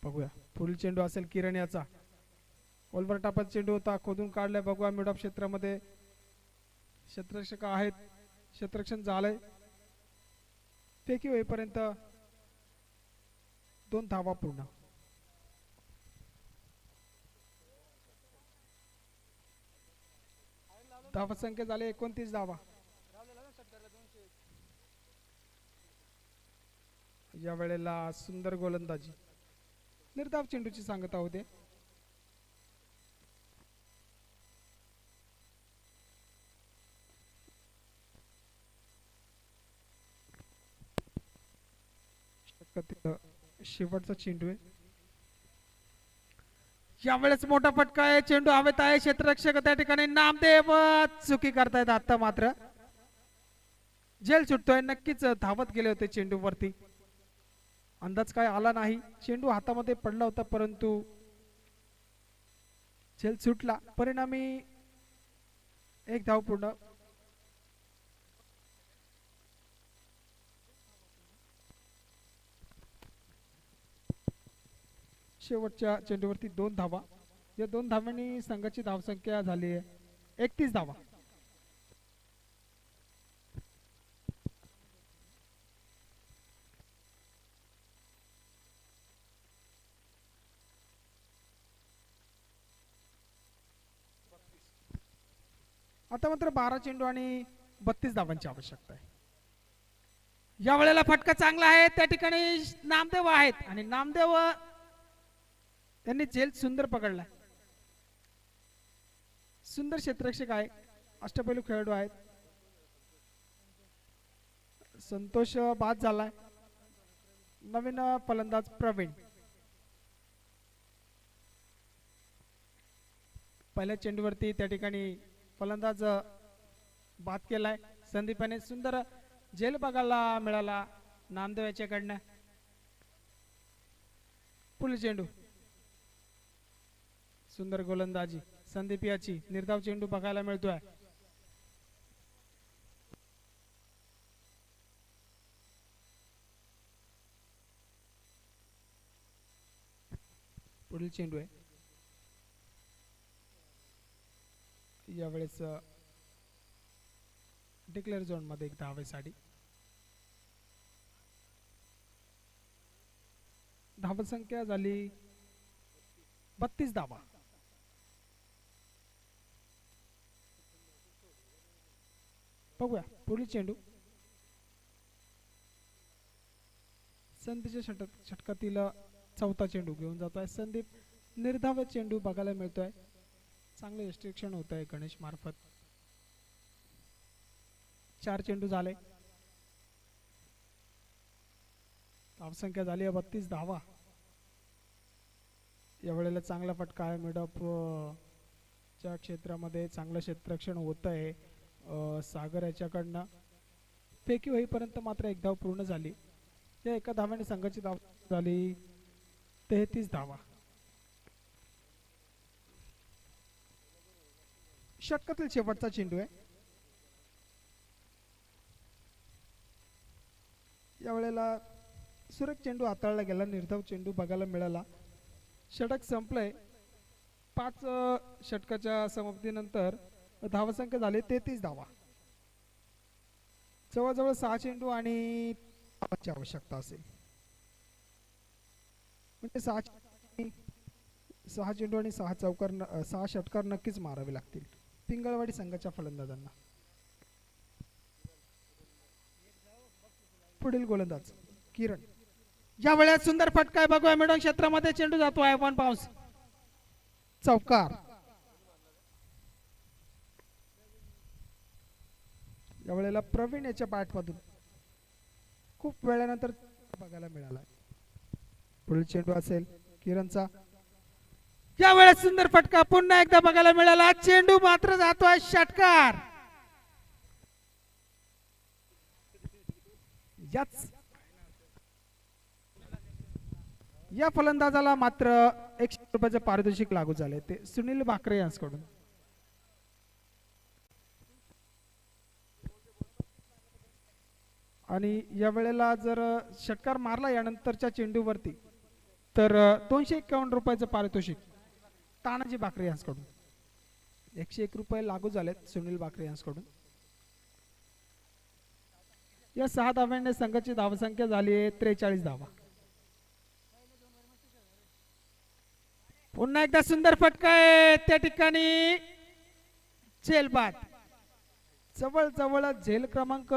बघूया पुढील चेंडू असेल किरण याचा. ओलवर टापात चेंडू होता, खोदून काढलाय. बघूया मिड ऑफ क्षेत्रामध्ये क्षेत्ररक्षक आहेत. क्षेत्ररक्षण झालंय. फेकी होईपर्यंत 2 धावा पूर्ण. धावसंख्या झाली 29 धावा. या वेळेला सुंदर गोलंदाजी. निर्धाव चेंडूची सांगता होते. शेवटचा चेंडू आहे. यावेळेस मोठा फटका आहे. चेंडू हवेत आहे. क्षेत्ररक्षक त्या ठिकाणी नामदेव चुकी करतायत. आता मात्र झेल सुटतोय. नक्कीच धावत गेले होते चेंडूवरती. अंदाज काय आला नाही. चेंडू हातामध्ये पडला होता परंतु झेल सुटला. परिणामी एक धाव पूर्ण. शेवटच्या चेंडूवरती 2 धावा. या 2 धावांनी संघाची धावसंख्या झाली आहे 31 धावा. आता मात्र 12 चेंडू आणि 32 धावांची आवश्यकता आहे. या वेळेला फटका चांगला आहे. त्या ठिकाणी नामदेव आहेत आणि नामदेव त्यांनी झेल सुंदर पकडला. सुंदर क्षेत्ररक्षक आहे. अष्टपैलू खेळाडू आहेत. संतोष बाद झालाय. नवीन फलंदाज प्रवीण. पहिल्या चेंडूवरती त्या ठिकाणी फलंदाज बाद केलाय. संदीपाने सुंदर झेल बघायला मिळाला नामदेव याच्याकडनं. पुढील चेंडू सुंदर गोलंदाजी संदीप याची. निर्धाव चेंडू बघायला मिळतोय. पुढील चेंडू आहे. यावेळेस डिक्लेअर झोन मध्ये एक धावेसाठी. धावसंख्या झाली 32 धावा. बघूया पुढील चेंडू. संदीपच्या षटकातील 4था चेंडू घेऊन जातोय संदीप. निर्धाव चेंडू बघायला मिळतोय. चांगले रिस्ट्रिक्शन होत आहे गणेश मार्फत. 4 चेंडू झाले. धावसंख्या झाली 32 धावा. यावेळेला चांगला फटका आहे. मिडअप च्या क्षेत्रामध्ये चांगलं क्षेत्ररक्षण होत आहे सागर याच्याकडनं. फेकी होईपर्यंत मात्र एक धाव पूर्ण झाली. या एका धाव्याने संघाची धाव झाली 33 धावा. षटकातील शेवटचा चेंडू आहे. यावेळेला सुरेख चेंडू हाताळला गेला. निर्धाव चेंडू बघायला मिळाला. षटक संपलंय. 5 षटकाच्या समाप्तीनंतर धावसंख्या झाली 33 धावा. जवळजवळ 6 चेंडू आणि धावांची आवश्यकता असेल. म्हणजे 6 चेंडू आणि 6 षटकार नक्कीच मारावे लागतील पिंगळवाडी संघाच्या फलंदाजांना. पुढील गोलंदाज किरण. या वेळेस सुंदर फटका आहे. बघूया मिडन क्षेत्रामध्ये चेंडू जातो आहे. 1 बाउन्स. चौकार. या वेळेला प्रवीण याच्या बॅटमधून खूप वेळानंतर बघायला मिळाला. पुढील चेंडू असेल किरणचा. या वेळेस सुंदर फटका पुन्हा एकदा बघायला मिळाला. चेंडू मात्र जातोय षटकार. या फलंदाजाला मात्र 100 रुपयाचे पारितोषिक लागू झाले. ते सुनील भाकरे यांच्याकडून. आणि या वेळेला जर षटकार मारला यानंतरच्या चेंडूवरती तर 251 रुपयाचं पारितोषिक तानाजी भाकरे यांच्याकडून. 101 रुपये लागू झालेत सुनील भाकरे यांच्याकडून. या 6 धाव्यांनी संघाची धावसंख्या झाली आहे 43 धावा. पुन्हा एकदा सुंदर फटका आहे. त्या ठिकाणी झेल बाद. जवळ जवळ झेल क्रमांक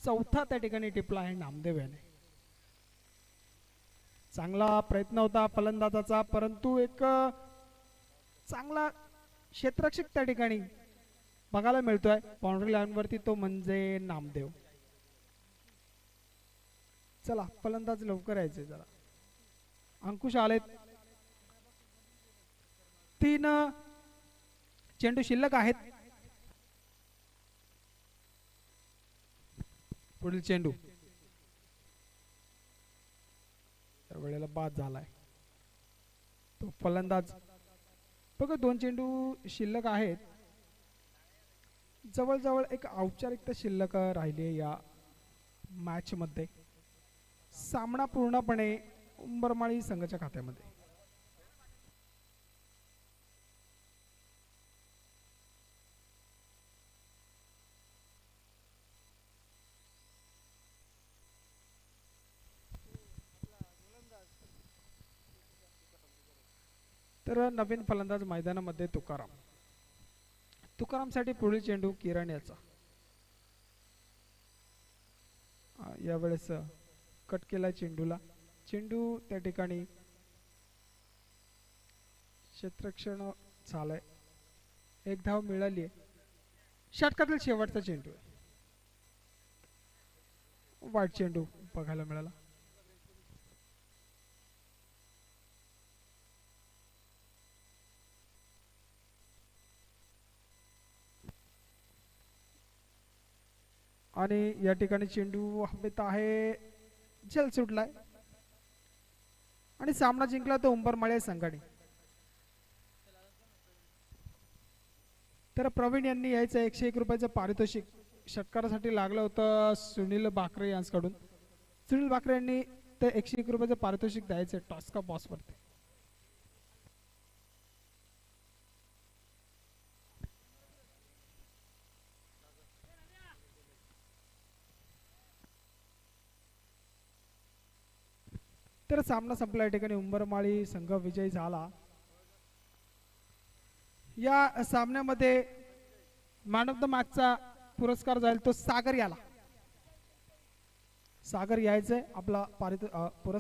4 त्या ठिकाणी टिपला आहे नामदेव याने. चांगला प्रयत्न होता फलंदाजाचा, परंतु एक चांगला क्षेत्ररक्षक त्या ठिकाणी बघायला मिळतोय बाउंड्री लाईन वरती, तो म्हणजे नामदेव. चला फलंदाज लवकर यायचे जरा. अंकुश आलेत. 3 चेंडू शिल्लक आहेत. पुढील चेंडू त्या वेळेला बाद झालाय. तो फलंदाज बघा 2 चेंडू शिल्लक आहेत. जवळजवळ एक औपचारिकता शिल्लक राहिली आहे या मॅच मध्ये. सामना पूर्णपणे उंबरमाळी संघाच्या खात्यामध्ये. तर नवीन फलंदाज मैदानामध्ये तुकाराम. तुकारामसाठी पुढील चेंडू किरण याचा. यावेळेस कट केला चेंडूला. चेंडू त्या ठिकाणी क्षेत्ररक्षण झालंय. 1 धाव मिळाली आहे. षटकातील शेवटचा चेंडू आहे. वाईट चेंडू बघायला मिळाला. आणि या ठिकाणी चेंडू हवेत आहे, झेल सुटलाय आणि सामना जिंकला तो उंबरमाळी संघाने. तर प्रवीण यांनी यायचं 101 रुपयाचं पारितोषिक षटकारासाठी लागलं होतं सुनील बाकरे यांच्याकडून. सुनील बाकरे यांनी ते 101 रुपयाचं पारितोषिक द्यायचं टॉस्का बॉस वरती. तर सामना संपला. या ठिकाणी उंबरमाळी संघ विजयी झाला. या सामन्यामध्ये मॅन ऑफ द मॅचचा पुरस्कार जाईल तो सागर याला. सागर यायचे आपला पुरस्कार